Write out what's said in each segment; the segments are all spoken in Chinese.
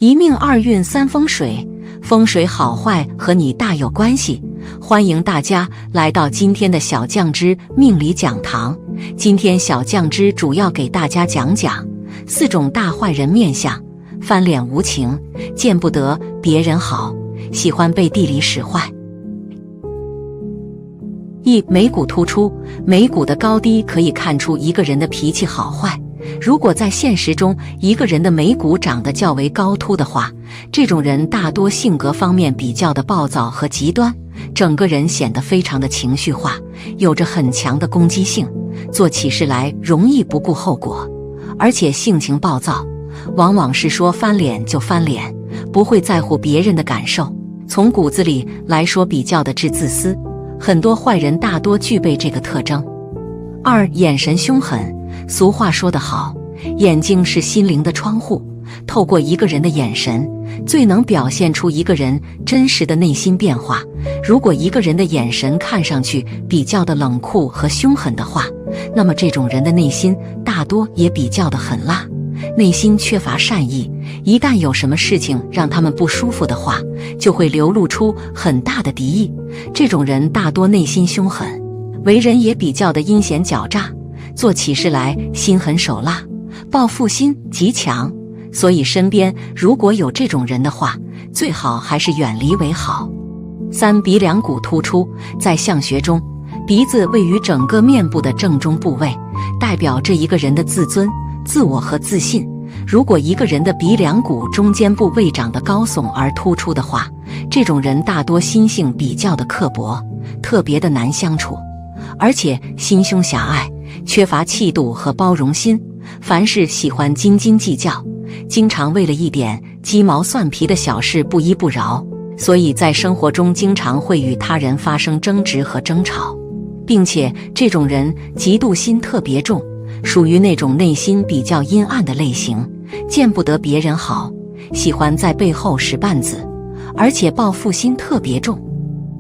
一命二运三风水，风水好坏和你大有关系。欢迎大家来到今天的小酱之命理讲堂。今天小酱之主要给大家讲讲4种大坏人面相：翻脸无情，见不得别人好，喜欢背地里使坏。眉骨突出，眉骨的高低可以看出一个人的脾气好坏。如果在现实中一个人的眉骨长得较为高凸的话，这种人大多性格方面比较的暴躁和极端，整个人显得非常的情绪化，有着很强的攻击性，做起事来容易不顾后果，而且性情暴躁，往往是说翻脸就翻脸，不会在乎别人的感受，从骨子里来说比较的自私。很多坏人大多具备这个特征。2、眼神凶狠。俗话说得好，眼睛是心灵的窗户，透过一个人的眼神，最能表现出一个人真实的内心变化。如果一个人的眼神看上去比较的冷酷和凶狠的话，那么这种人的内心大多也比较的狠辣，内心缺乏善意，一旦有什么事情让他们不舒服的话，就会流露出很大的敌意。这种人大多内心凶狠，为人也比较的阴险狡诈，做起事来心狠手辣，报复心极强，所以身边如果有这种人的话，最好还是远离为好。3、鼻梁骨突出。在相学中，鼻子位于整个面部的正中部位，代表着一个人的自尊、自我和自信。如果一个人的鼻梁骨中间部位长得高耸而突出的话，这种人大多心性比较的刻薄，特别的难相处，而且心胸狭隘，缺乏气度和包容心，凡事喜欢斤斤计较，经常为了一点鸡毛蒜皮的小事不依不饶，所以在生活中经常会与他人发生争执和争吵，并且这种人嫉妒心特别重，属于那种内心比较阴暗的类型，见不得别人好，喜欢在背后使绊子，而且报复心特别重。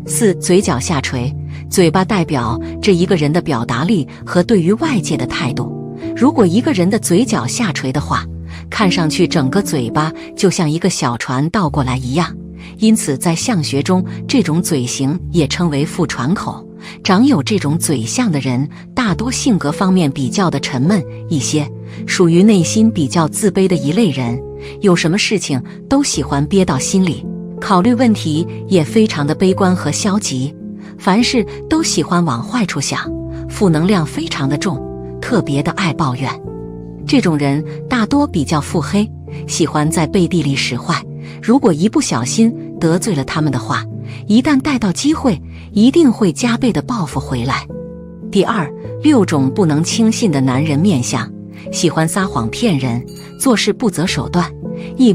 4、嘴角下垂。嘴巴代表着一个人的表达力和对于外界的态度。如果一个人的嘴角下垂的话，看上去整个嘴巴就像一个小船倒过来一样，因此在相学中，这种嘴型也称为覆船口。长有这种嘴相的人，大多性格方面比较的沉闷一些，属于内心比较自卑的一类人，有什么事情都喜欢憋到心里，考虑问题也非常的悲观和消极，凡事都喜欢往坏处想，负能量非常的重，特别的爱抱怨。这种人大多比较腹黑，喜欢在背地里使坏，如果一不小心得罪了他们的话，一旦逮到机会，一定会加倍的报复回来。第2、6种不能轻信的男人面相。喜欢撒谎骗人，做事不择手段。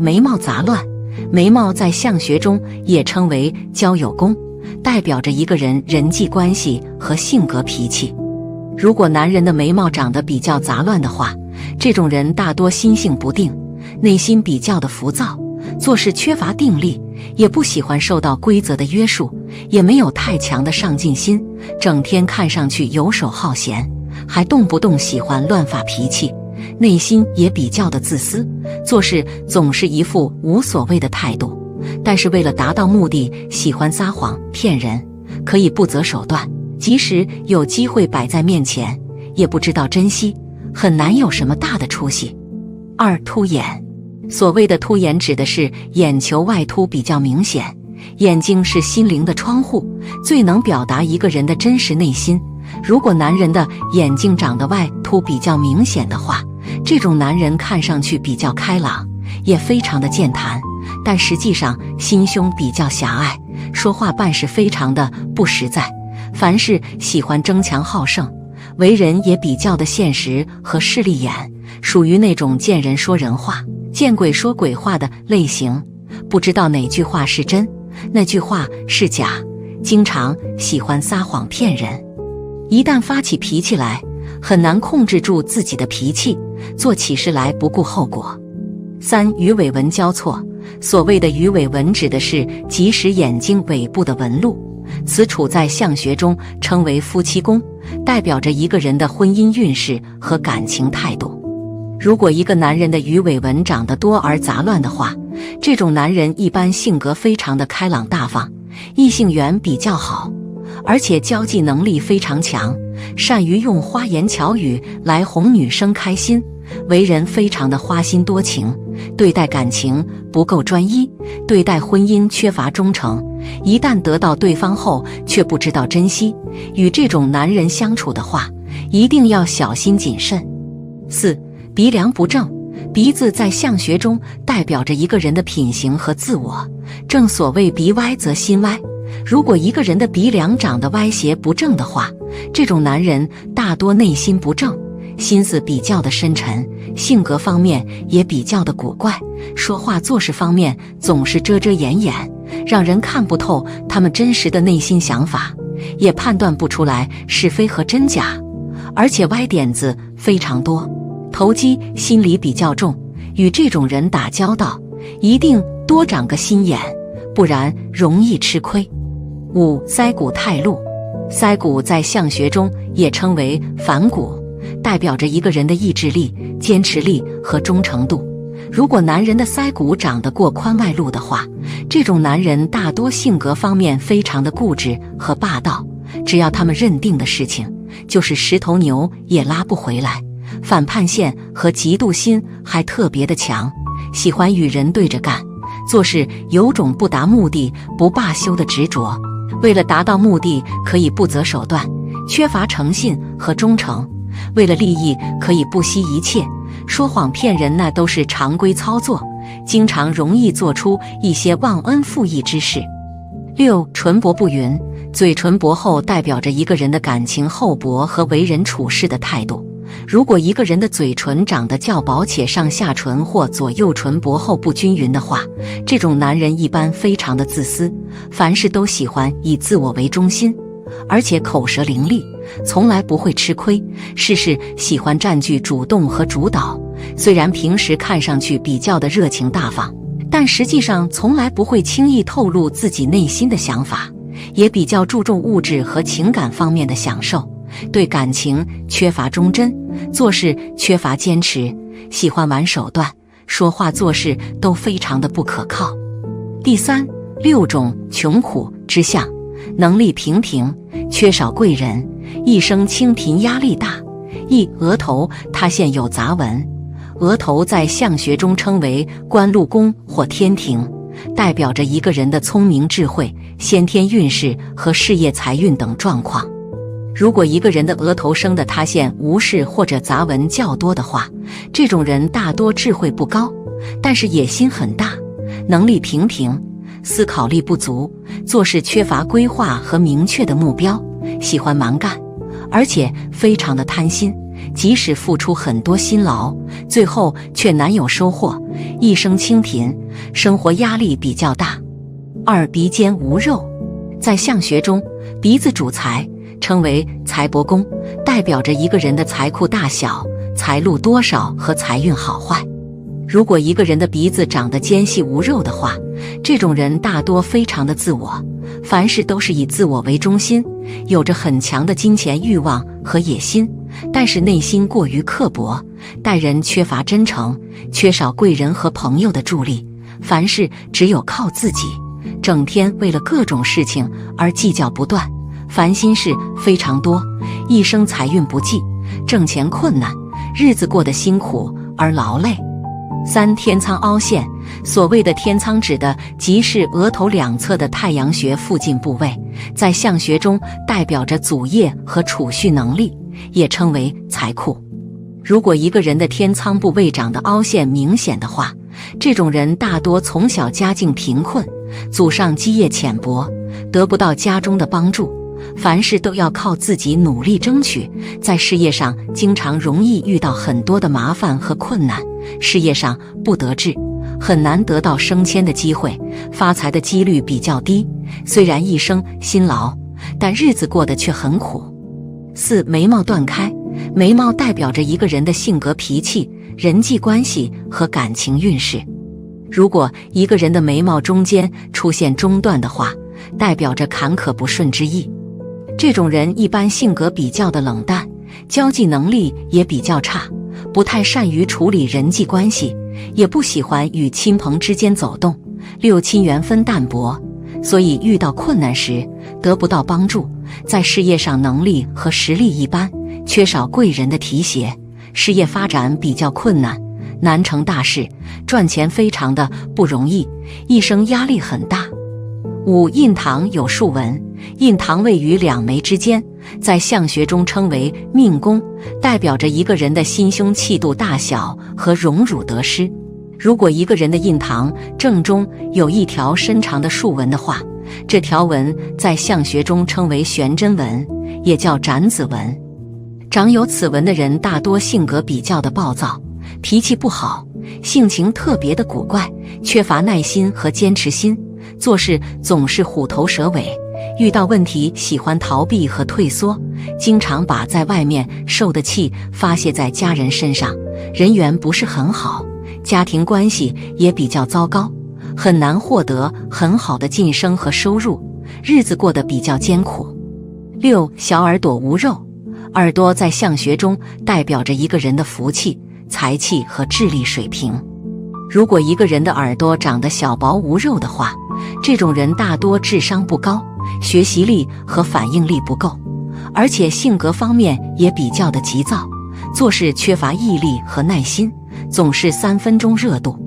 眉毛杂乱。眉毛在相学中也称为交友宫，代表着一个人人际关系和性格脾气。如果男人的眉毛长得比较杂乱的话，这种人大多心性不定，内心比较的浮躁，做事缺乏定力，也不喜欢受到规则的约束，也没有太强的上进心，整天看上去游手好闲，还动不动喜欢乱发脾气，内心也比较的自私，做事总是一副无所谓的态度，但是为了达到目的，喜欢撒谎骗人，可以不择手段，即使有机会摆在面前，也不知道珍惜，很难有什么大的出息。2、凸眼。所谓的凸眼指的是眼球外凸比较明显，眼睛是心灵的窗户，最能表达一个人的真实内心。如果男人的眼睛长得外凸比较明显的话，这种男人看上去比较开朗，也非常的健谈，但实际上心胸比较狭隘，说话办事非常的不实在，凡事喜欢争强好胜，为人也比较的现实和势利眼，属于那种见人说人话，见鬼说鬼话的类型，不知道哪句话是真，那句话是假，经常喜欢撒谎骗人。一旦发起脾气来，很难控制住自己的脾气，做起事来不顾后果。3、鱼尾纹交错。所谓的鱼尾纹指的是即使眼睛尾部的纹路，此处在相学中称为夫妻宫，代表着一个人的婚姻运势和感情态度。如果一个男人的鱼尾纹长得多而杂乱的话，这种男人一般性格非常的开朗大方，异性缘比较好，而且交际能力非常强，善于用花言巧语来哄女生开心，为人非常的花心多情，对待感情不够专一，对待婚姻缺乏忠诚，一旦得到对方后却不知道珍惜，与这种男人相处的话，一定要小心谨慎。4. 鼻梁不正。鼻子在相学中代表着一个人的品行和自我，正所谓鼻歪则心歪。如果一个人的鼻梁长得歪斜不正的话，这种男人大多内心不正，心思比较的深沉，性格方面也比较的古怪，说话做事方面总是遮遮掩掩，让人看不透他们真实的内心想法，也判断不出来是非和真假，而且歪点子非常多，投机心理比较重，与这种人打交道一定多长个心眼，不然容易吃亏。5. 腮骨太露。腮骨在相学中也称为反骨，代表着一个人的意志力、坚持力和忠诚度。如果男人的腮骨长得过宽外露的话，这种男人大多性格方面非常的固执和霸道，只要他们认定的事情，就是十头牛也拉不回来，反叛性和嫉妒心还特别的强，喜欢与人对着干，做事有种不达目的不罢休的执着，为了达到目的可以不择手段，缺乏诚信和忠诚，为了利益可以不惜一切，说谎骗人那都是常规操作，经常容易做出一些忘恩负义之事。6. 唇薄不匀。嘴唇薄厚代表着一个人的感情厚薄和为人处事的态度。如果一个人的嘴唇长得较薄且上下唇或左右唇薄厚不均匀的话，这种男人一般非常的自私，凡事都喜欢以自我为中心，而且口舌伶俐，从来不会吃亏，事事喜欢占据主动和主导。虽然平时看上去比较的热情大方，但实际上从来不会轻易透露自己内心的想法，也比较注重物质和情感方面的享受，对感情缺乏忠贞，做事缺乏坚持，喜欢玩手段，说话做事都非常的不可靠。第3， 6种穷苦之相。能力平平，缺少贵人，一生清贫压力大。一、额头塌陷有杂纹。额头在相学中称为官禄宫或天庭，代表着一个人的聪明智慧、先天运势和事业财运等状况。如果一个人的额头生的塌陷无事或者杂纹较多的话，这种人大多智慧不高，但是野心很大，能力平平，思考力不足，做事缺乏规划和明确的目标，喜欢蛮干，而且非常的贪心，即使付出很多辛劳，最后却难有收获，一生清贫，生活压力比较大。2、鼻尖无肉。在相学中，鼻子主财，称为财帛宫，代表着一个人的财库大小、财路多少和财运好坏。如果一个人的鼻子长得尖细无肉的话，这种人大多非常的自我，凡事都是以自我为中心，有着很强的金钱欲望和野心，但是内心过于刻薄，待人缺乏真诚，缺少贵人和朋友的助力，凡事只有靠自己，整天为了各种事情而计较不断，烦心事非常多，一生财运不济，挣钱困难，日子过得辛苦而劳累。3、天仓凹陷。所谓的天仓指的即是额头两侧的太阳穴附近部位，在相学中代表着祖业和储蓄能力，也称为财库。如果一个人的天仓部位长得凹陷明显的话，这种人大多从小家境贫困，祖上基业浅薄，得不到家中的帮助，凡事都要靠自己努力争取，在事业上经常容易遇到很多的麻烦和困难，事业上不得志，很难得到升迁的机会，发财的几率比较低，虽然一生辛劳，但日子过得却很苦。4、眉毛断开。眉毛代表着一个人的性格脾气、人际关系和感情运势。如果一个人的眉毛中间出现中断的话，代表着坎坷不顺之意。这种人一般性格比较的冷淡，交际能力也比较差，不太善于处理人际关系，也不喜欢与亲朋之间走动。六亲缘分淡薄，所以遇到困难时得不到帮助，在事业上能力和实力一般，缺少贵人的提携，事业发展比较困难，难成大事，赚钱非常的不容易，一生压力很大。五、印堂有竖纹，印堂位于两眉之间，在相学中称为命宫，代表着一个人的心胸气度大小和荣辱得失。如果一个人的印堂正中有一条深长的竖纹的话，这条纹在相学中称为悬针纹，也叫斩子纹。长有此纹的人大多性格比较的暴躁，脾气不好，性情特别的古怪，缺乏耐心和坚持心，做事总是虎头蛇尾，遇到问题喜欢逃避和退缩，经常把在外面受的气发泄在家人身上，人缘不是很好，家庭关系也比较糟糕，很难获得很好的晋升和收入，日子过得比较艰苦。六、小耳朵无肉，耳朵在相学中代表着一个人的福气、财气和智力水平。如果一个人的耳朵长得小薄无肉的话，这种人大多智商不高，学习力和反应力不够，而且性格方面也比较的急躁，做事缺乏毅力和耐心，总是3分钟热度，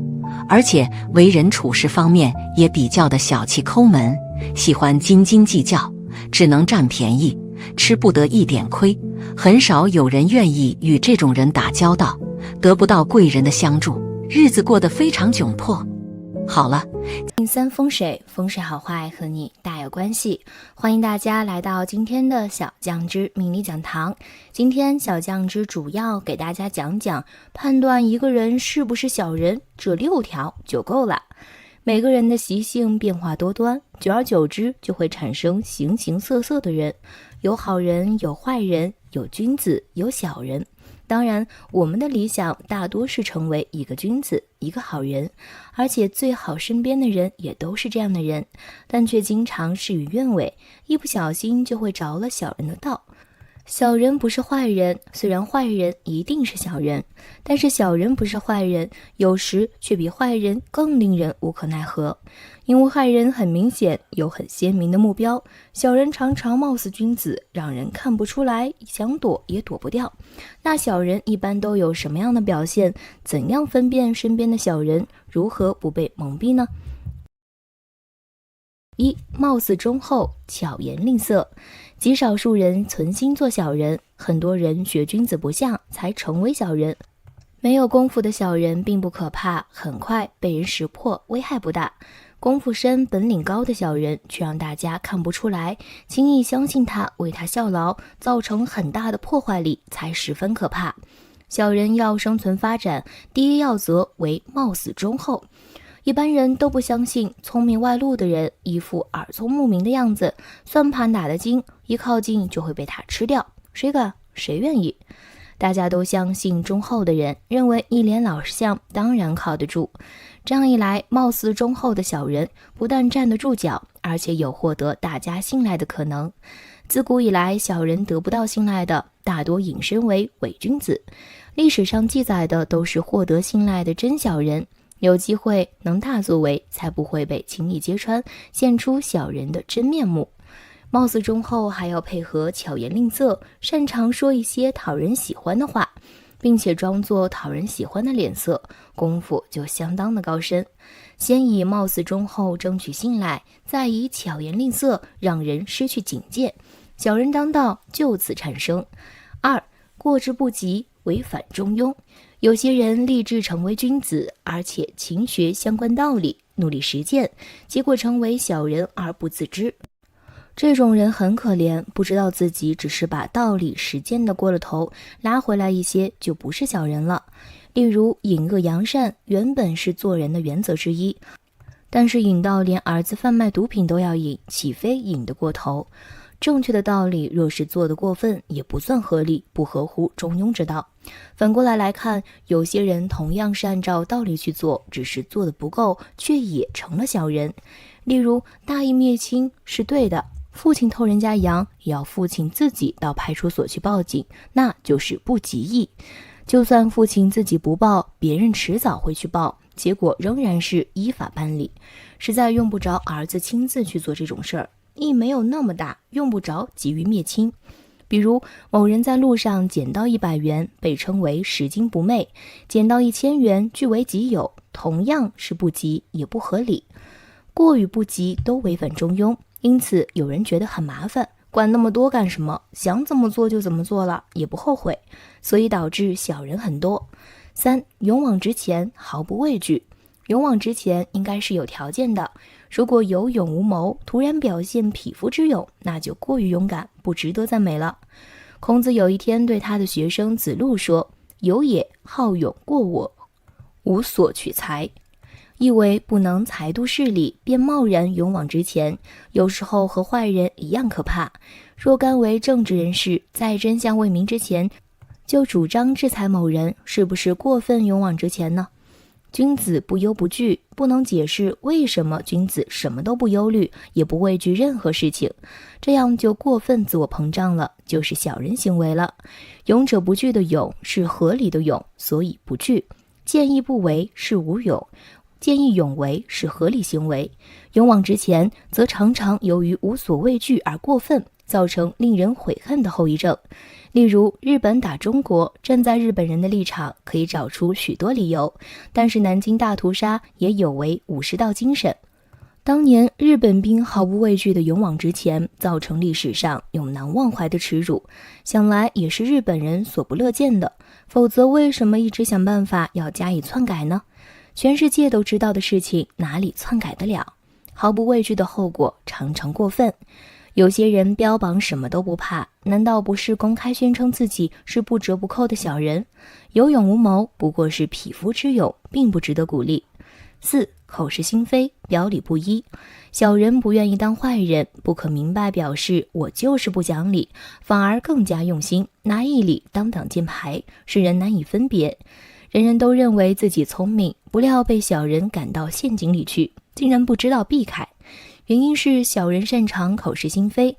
而且为人处事方面也比较的小气抠门，喜欢斤斤计较，只能占便宜，吃不得一点亏，很少有人愿意与这种人打交道，得不到贵人的相助，日子过得非常窘迫。好了，第三风水，风水好坏和你大有关系。欢迎大家来到今天的小酱汁命理讲堂。今天小酱汁主要给大家讲讲判断一个人是不是小人，这6条就够了。每个人的习性变化多端，久而久之就会产生形形色色的人，有好人，有坏人，有君子，有小人。当然，我们的理想大多是成为一个君子，一个好人，而且最好身边的人也都是这样的人，但却经常事与愿违，一不小心就会着了小人的道。小人不是坏人，虽然坏人一定是小人，但是小人不是坏人，有时却比坏人更令人无可奈何。因为坏人很明显，有很鲜明的目标，小人常常貌似君子，让人看不出来，想躲也躲不掉。那小人一般都有什么样的表现？怎样分辨身边的小人？如何不被蒙蔽呢？一、貌似忠厚，巧言令色。极少数人存心做小人，很多人学君子不像，才成为小人。没有功夫的小人并不可怕，很快被人识破，危害不大。功夫深本领高的小人却让大家看不出来，轻易相信他，为他效劳，造成很大的破坏力，才十分可怕。小人要生存发展，第一要则为貌似忠厚。一般人都不相信聪明外露的人一副耳聪目明的样子，算盘打得精，一靠近就会被他吃掉，谁敢？谁愿意？大家都相信忠厚的人，认为一脸老实相当然靠得住。这样一来，貌似忠厚的小人不但站得住脚，而且有获得大家信赖的可能。自古以来，小人得不到信赖的大多引申为伪君子，历史上记载的都是获得信赖的真小人。有机会能大作为，才不会被轻易揭穿，现出小人的真面目。貌似忠厚还要配合巧言令色，擅长说一些讨人喜欢的话，并且装作讨人喜欢的脸色，功夫就相当的高深。先以貌似忠厚争取信赖，再以巧言令色让人失去警戒，小人当道就此产生。二、过之不及，违反中庸。有些人立志成为君子，而且勤学相关道理，努力实践，结果成为小人而不自知。这种人很可怜，不知道自己只是把道理实践的过了头，拉回来一些就不是小人了。例如隐恶扬善原本是做人的原则之一，但是隐到连儿子贩卖毒品都要隐，岂非隐得过头？正确的道理若是做得过分，也不算合理，不合乎中庸之道。反过来看，有些人同样是按照道理去做，只是做得不够，却也成了小人。例如大义灭亲是对的，父亲偷人家羊，也要父亲自己到派出所去报警，那就是不及义。就算父亲自己不报，别人迟早会去报，结果仍然是依法办理，实在用不着儿子亲自去做这种事儿，义没有那么大，用不着急于灭亲。比如某人在路上捡到100元，被称为拾金不昧；捡到1000元，据为己有，同样是不急也不合理。过与不及都违反中庸，因此有人觉得很麻烦，管那么多干什么？想怎么做就怎么做了，也不后悔，所以导致小人很多。3. 勇往直前，毫不畏惧。勇往直前应该是有条件的，如果有勇无谋，突然表现匹夫之勇，那就过于勇敢，不值得赞美了。孔子有一天对他的学生子路说：“有也，好勇过我，无所取材。”意为不能裁度势力，便贸然勇往直前，有时候和坏人一样可怕。若甘为政治人士，在真相未明之前，就主张制裁某人，是不是过分勇往直前呢？君子不忧不惧，不能解释为什么君子什么都不忧虑，也不畏惧任何事情，这样就过分自我膨胀了，就是小人行为了。勇者不惧的勇是合理的勇，所以不惧；见义不为是无勇，见义勇为是合理行为。勇往直前则常常由于无所畏惧而过分，造成令人悔恨的后遗症。例如日本打中国，站在日本人的立场可以找出许多理由，但是南京大屠杀也有违武士道精神。当年日本兵毫不畏惧的勇往直前，造成历史上永难忘怀的耻辱，想来也是日本人所不乐见的，否则为什么一直想办法要加以篡改呢？全世界都知道的事情，哪里篡改得了？毫不畏惧的后果常常过分。有些人标榜什么都不怕，难道不是公开宣称自己是不折不扣的小人？有勇无谋不过是匹夫之勇，并不值得鼓励。4. 口是心非，表里不一。小人不愿意当坏人，不可明白表示我就是不讲理，反而更加用心，拿义理当挡箭牌，使人难以分别。人人都认为自己聪明，不料被小人赶到陷阱里去，竟然不知道避开。原因是小人擅长口是心非，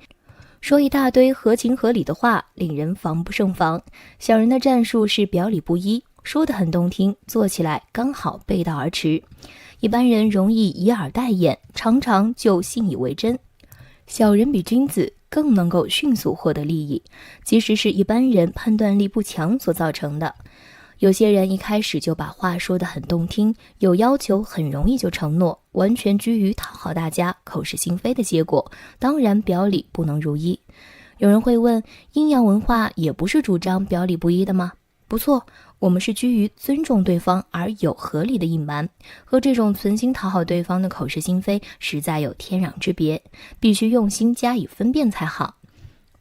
说一大堆合情合理的话，令人防不胜防。小人的战术是表里不一，说得很动听，做起来刚好背道而驰。一般人容易以耳代眼，常常就信以为真。小人比君子更能够迅速获得利益，即使是一般人判断力不强所造成的。有些人一开始就把话说得很动听，有要求很容易就承诺，完全居于讨好大家，口是心非的结果，当然表里不能如一。有人会问，阴阳文化也不是主张表里不一的吗？不错，我们是居于尊重对方而有合理的隐瞒，和这种存心讨好对方的口是心非实在有天壤之别，必须用心加以分辨才好。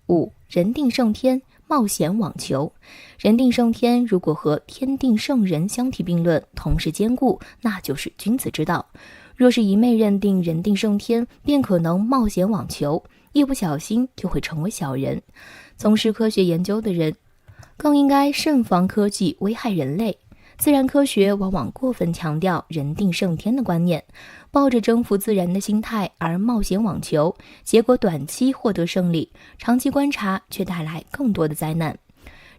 5. 人定胜天，冒险网求。人定胜天如果和天定胜人相提并论，同时兼顾，那就是君子之道。若是一昧认定人定胜天，便可能冒险网求，一不小心就会成为小人。从事科学研究的人更应该慎防科技危害人类。自然科学往往过分强调人定胜天的观念，抱着征服自然的心态而冒险网求，结果短期获得胜利，长期观察却带来更多的灾难。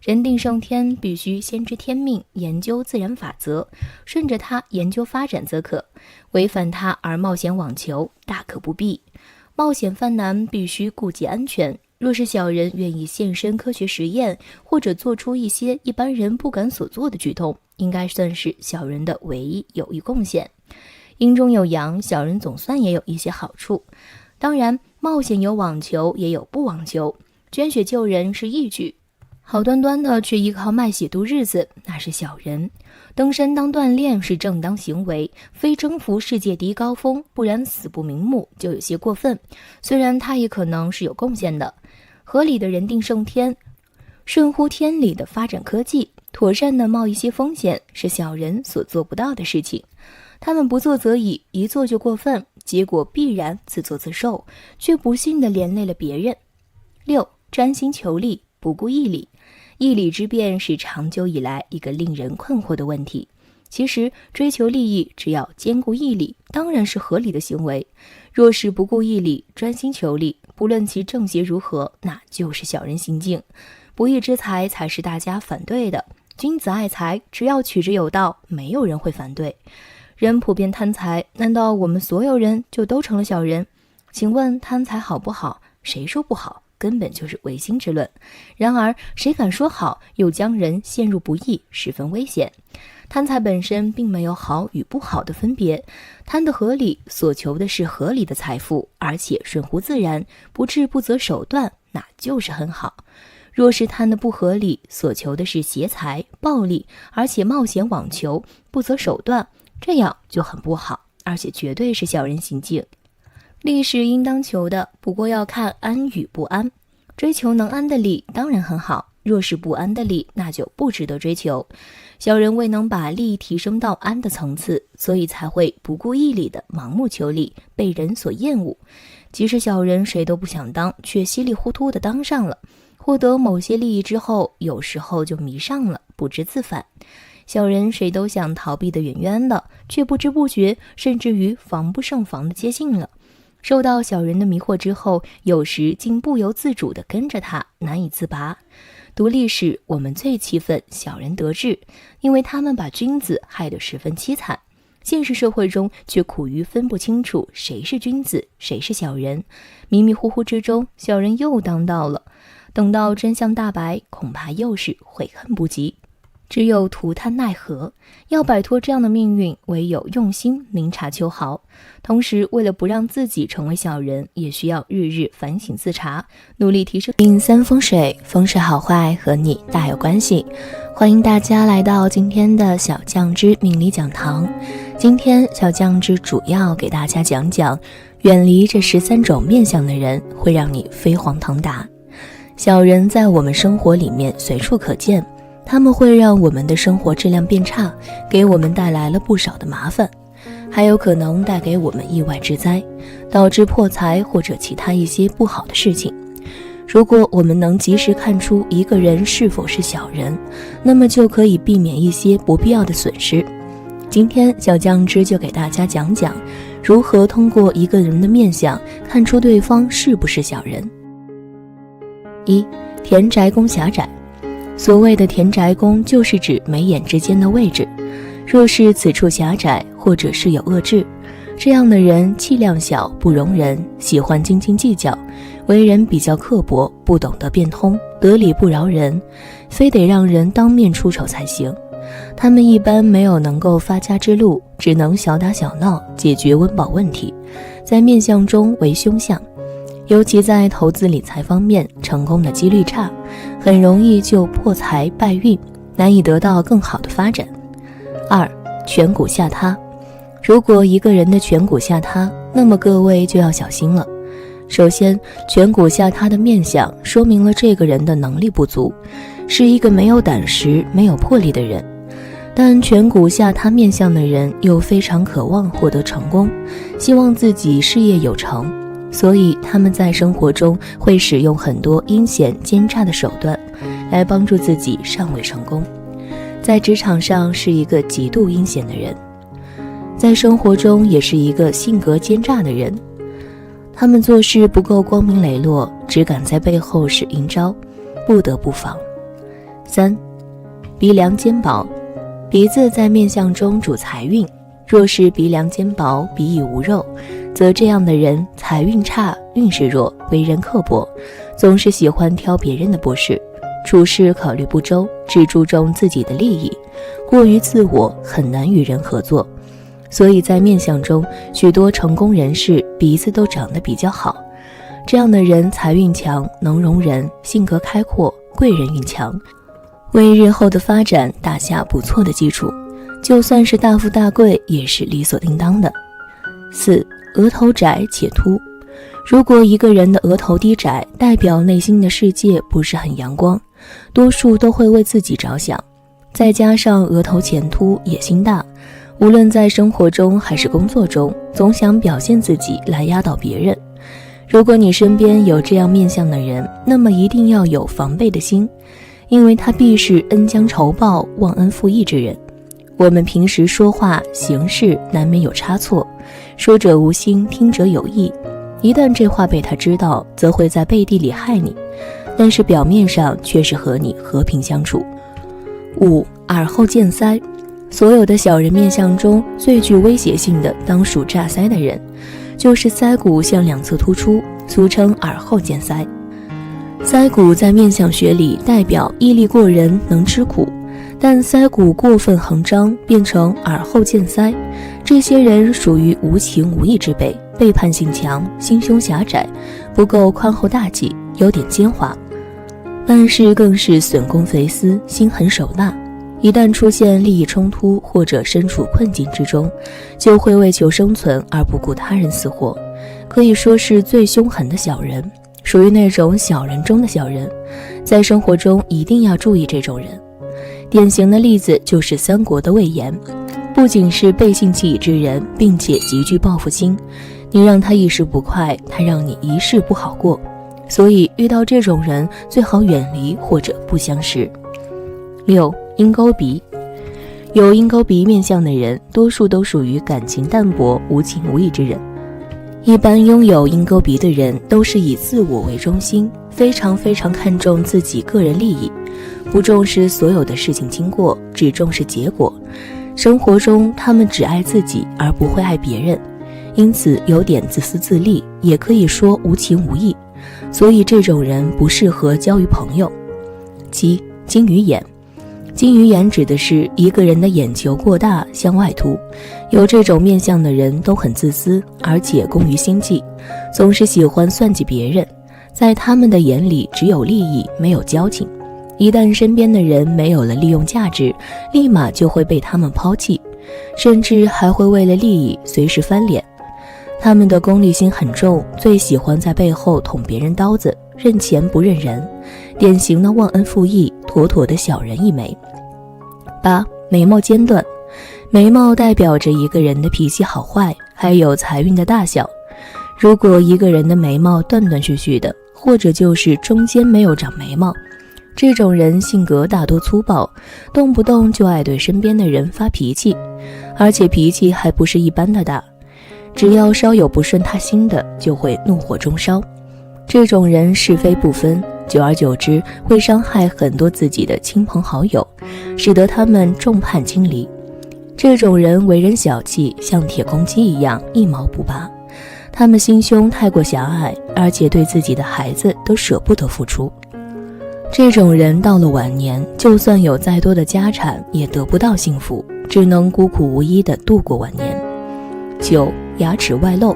人定胜天必须先知天命，研究自然法则，顺着它研究发展则可，违反它而冒险网求，大可不必。冒险犯难必须顾及安全，若是小人愿意献身科学实验，或者做出一些一般人不敢所做的举动，应该算是小人的唯一有益贡献。阴中有阳，小人总算也有一些好处。当然，冒险有网求，也有不网求。捐血救人是义举，好端端的却依靠卖血度日子，那是小人。登山当锻炼是正当行为，非征服世界第一高峰，不然死不瞑目，就有些过分。虽然他也可能是有贡献的。合理的人定胜天，顺乎天理的发展科技，妥善的冒一些风险，是小人所做不到的事情。他们不做则已，一做就过分，结果必然自作自受，却不幸的连累了别人。6. 专心求利，不顾义理。义理之辩是长久以来一个令人困惑的问题。其实追求利益只要兼顾义理，当然是合理的行为。若是不顾义理，专心求利，不论其正邪如何，那就是小人行径。不义之财才是大家反对的，君子爱财，只要取之有道，没有人会反对。人普遍贪财，难道我们所有人就都成了小人？请问贪财好不好？谁说不好？根本就是唯心之论。然而谁敢说好，又将人陷入不义，十分危险。贪财本身并没有好与不好的分别，贪得合理，所求的是合理的财富，而且顺乎自然，不治不择手段，那就是很好。若是贪得不合理，所求的是邪财暴利，而且冒险妄求，不择手段，这样就很不好，而且绝对是小人行径。利是应当求的，不过要看安与不安。追求能安的利当然很好，若是不安的利，那就不值得追求。小人未能把利提升到安的层次，所以才会不顾义理的盲目求利，被人所厌恶。即使小人谁都不想当，却稀里糊涂的当上了，获得某些利益之后，有时候就迷上了，不知自反。小人谁都想逃避得远远的，却不知不觉甚至于防不胜防的接近了。受到小人的迷惑之后，有时竟不由自主地跟着他，难以自拔。读历史，我们最气愤小人得志，因为他们把君子害得十分凄惨。现实社会中却苦于分不清楚谁是君子，谁是小人，迷迷糊糊之中，小人又当道了。等到真相大白，恐怕又是悔恨不及。只有涂炭奈何，要摆脱这样的命运，唯有用心明察秋毫。同时，为了不让自己成为小人，也需要日日反省自查，努力提升。3风水，风水好坏和你大有关系。欢迎大家来到今天的小酱汁命理讲堂。今天小酱汁主要给大家讲讲，远离这13种面相的人，会让你飞黄腾达。小人在我们生活里面随处可见，他们会让我们的生活质量变差，给我们带来了不少的麻烦，还有可能带给我们意外之灾，导致破财或者其他一些不好的事情。如果我们能及时看出一个人是否是小人，那么就可以避免一些不必要的损失。今天小酱汁就给大家讲讲，如何通过一个人的面相看出对方是不是小人。1. 田宅宫狭窄。所谓的田宅宫，就是指眉眼之间的位置。若是此处狭窄，或者是有恶痣，这样的人气量小，不容人，喜欢斤斤计较，为人比较刻薄，不懂得变通，得理不饶人，非得让人当面出丑才行。他们一般没有能够发家之路，只能小打小闹解决温饱问题，在面相中为凶相。尤其在投资理财方面，成功的几率差，很容易就破财败运，难以得到更好的发展。2. 颧骨下塌。如果一个人的颧骨下塌，那么各位就要小心了。首先，颧骨下塌的面相说明了这个人的能力不足，是一个没有胆识、没有魄力的人。但颧骨下塌面相的人又非常渴望获得成功，希望自己事业有成，所以他们在生活中会使用很多阴险奸诈的手段来帮助自己尚未成功。在职场上是一个极度阴险的人，在生活中也是一个性格奸诈的人。他们做事不够光明磊落，只敢在背后使阴招，不得不防。3. 鼻梁肩薄。鼻子在面相中主财运，若是鼻梁肩薄，鼻翼无肉，则这样的人财运差，运势弱，为人刻薄，总是喜欢挑别人的不是，处事考虑不周，只注重自己的利益，过于自我，很难与人合作。所以在面相中，许多成功人士鼻子都长得比较好。这样的人财运强，能容人，性格开阔，贵人运强，为日后的发展打下不错的基础，就算是大富大贵也是理所应当的。4. 额头窄且凸。如果一个人的额头低窄，代表内心的世界不是很阳光，多数都会为自己着想，再加上额头前凸，野心大，无论在生活中还是工作中，总想表现自己来压倒别人。如果你身边有这样面相的人，那么一定要有防备的心，因为他必是恩将仇报、忘恩负义之人。我们平时说话行事难免有差错，说者无心，听者有意，一旦这话被他知道，则会在背地里害你，但是表面上却是和你和平相处。5. 耳后见腮。所有的小人面相中最具威胁性的当属炸腮的人，就是腮骨向两侧突出，俗称耳后见腮。腮骨在面相学里代表毅力过人，能吃苦，但腮骨过分横张变成耳后见腮，这些人属于无情无义之辈，背叛性强，心胸狭窄，不够宽厚大气，有点奸猾，办事更是损公肥私，心狠手辣。一旦出现利益冲突或者身处困境之中，就会为求生存而不顾他人死活，可以说是最凶狠的小人，属于那种小人中的小人，在生活中一定要注意这种人。典型的例子就是三国的魏延，不仅是背信弃义之人，并且极具报复心，你让他一时不快，他让你一世不好过，所以遇到这种人最好远离或者不相识。6. 鹰钩鼻。有鹰钩鼻面相的人，多数都属于感情淡薄、无情无义之人。一般拥有鹰钩鼻的人都是以自我为中心，非常看重自己个人利益，不重视所有的事情经过，只重视结果。生活中他们只爱自己而不会爱别人，因此有点自私自利，也可以说无情无义，所以这种人不适合交于朋友。7. 金鱼眼。金鱼眼指的是一个人的眼球过大，向外凸。有这种面相的人都很自私，而且工于心计，总是喜欢算计别人，在他们的眼里只有利益，没有交情。一旦身边的人没有了利用价值，立马就会被他们抛弃，甚至还会为了利益随时翻脸。他们的功利心很重，最喜欢在背后捅别人刀子，认钱不认人，典型的忘恩负义，妥妥的小人一枚。8. 眉毛尖断。眉毛代表着一个人的脾气好坏，还有财运的大小。如果一个人的眉毛断断续续的，或者就是中间没有长眉毛，这种人性格大多粗暴，动不动就爱对身边的人发脾气，而且脾气还不是一般的大，只要稍有不顺他心的，就会怒火中烧。这种人是非不分，久而久之会伤害很多自己的亲朋好友，使得他们众叛亲离。这种人为人小气，像铁公鸡一样一毛不拔，他们心胸太过狭隘，而且对自己的孩子都舍不得付出。这种人到了晚年，就算有再多的家产，也得不到幸福，只能孤苦无依地度过晚年。9. 牙齿外露。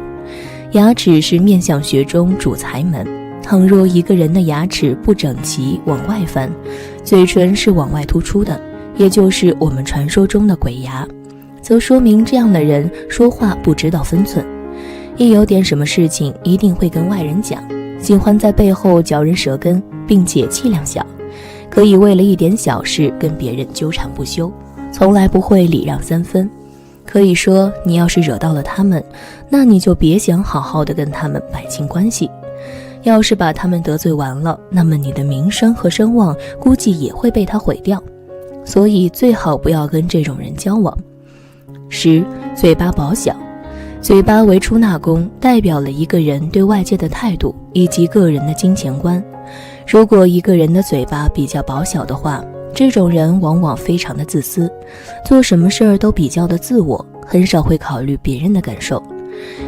牙齿是面相学中主财门，倘若一个人的牙齿不整齐，往外翻，嘴唇是往外突出的，也就是我们传说中的鬼牙，则说明这样的人说话不知道分寸，一有点什么事情一定会跟外人讲，喜欢在背后嚼人舌根，并且气量小，可以为了一点小事跟别人纠缠不休，从来不会礼让三分。可以说，你要是惹到了他们，那你就别想好好的跟他们摆清关系。要是把他们得罪完了，那么你的名声和声望估计也会被他毁掉，所以最好不要跟这种人交往。10. 嘴巴薄小。嘴巴为出纳宫，代表了一个人对外界的态度以及个人的金钱观。如果一个人的嘴巴比较薄小的话，这种人往往非常的自私，做什么事儿都比较的自我，很少会考虑别人的感受。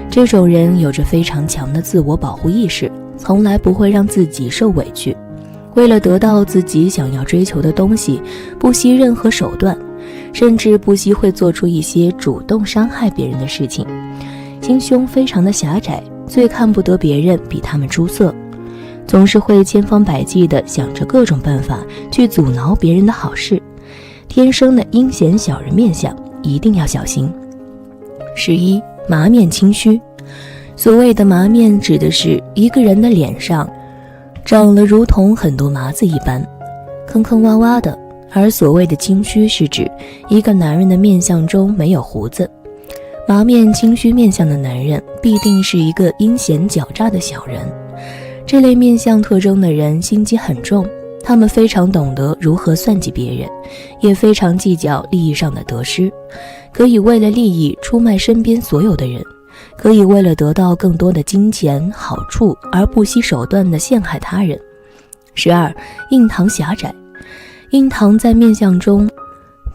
这种人有着非常强的自我保护意识，从来不会让自己受委屈，为了得到自己想要追求的东西，不惜任何手段，甚至不惜会做出一些主动伤害别人的事情。心胸非常的狭窄，最看不得别人比他们出色，总是会千方百计地想着各种办法去阻挠别人的好事，天生的阴险小人面相，一定要小心。11. 麻面清虚。所谓的麻面指的是一个人的脸上长了如同很多麻子一般，坑坑洼洼的，而所谓的清虚是指一个男人的面相中没有胡子。麻面清虚面相的男人必定是一个阴险狡诈的小人。这类面相特征的人心机很重，他们非常懂得如何算计别人，也非常计较利益上的得失，可以为了利益出卖身边所有的人，可以为了得到更多的金钱好处而不惜手段地陷害他人。12. 印堂狭窄。印堂在面相中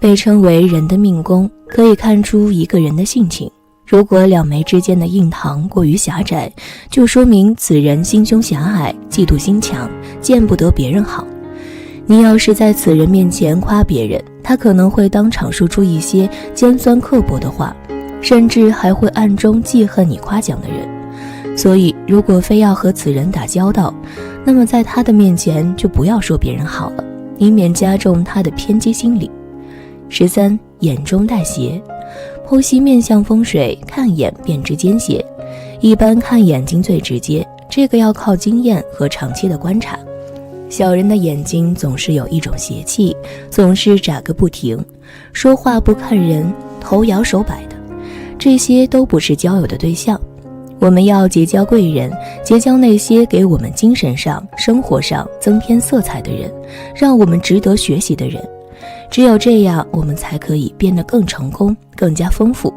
被称为人的命宫，可以看出一个人的性情。如果两眉之间的印堂过于狭窄，就说明此人心胸狭隘，嫉妒心强，见不得别人好。你要是在此人面前夸别人，他可能会当场说出一些尖酸刻薄的话，甚至还会暗中记恨你夸奖的人。所以如果非要和此人打交道，那么在他的面前就不要说别人好了，以免加重他的偏激心理。13. 眼中带斜。剖析面相风水，看眼便知奸邪。一般看眼睛最直接，这个要靠经验和长期的观察。小人的眼睛总是有一种邪气，总是眨个不停，说话不看人，头摇手摆的，这些都不是交友的对象。我们要结交贵人，结交那些给我们精神上、生活上增添色彩的人，让我们值得学习的人。只有这样，我们才可以变得更成功，更加丰富，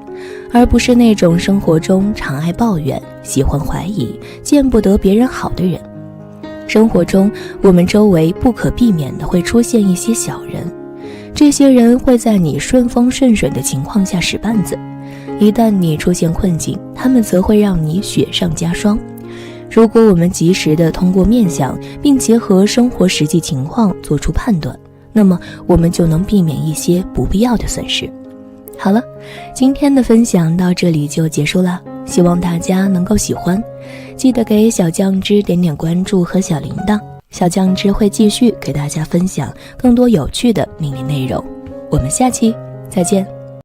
而不是那种生活中常爱抱怨、喜欢怀疑、见不得别人好的人。生活中，我们周围不可避免地会出现一些小人，这些人会在你顺风顺水的情况下使绊子，一旦你出现困境，他们则会让你雪上加霜。如果我们及时地通过面相，并结合生活实际情况做出判断，那么我们就能避免一些不必要的损失。好了，今天的分享到这里就结束了，希望大家能够喜欢，记得给小酱汁点点关注和小铃铛，小酱汁会继续给大家分享更多有趣的命理内容。我们下期再见。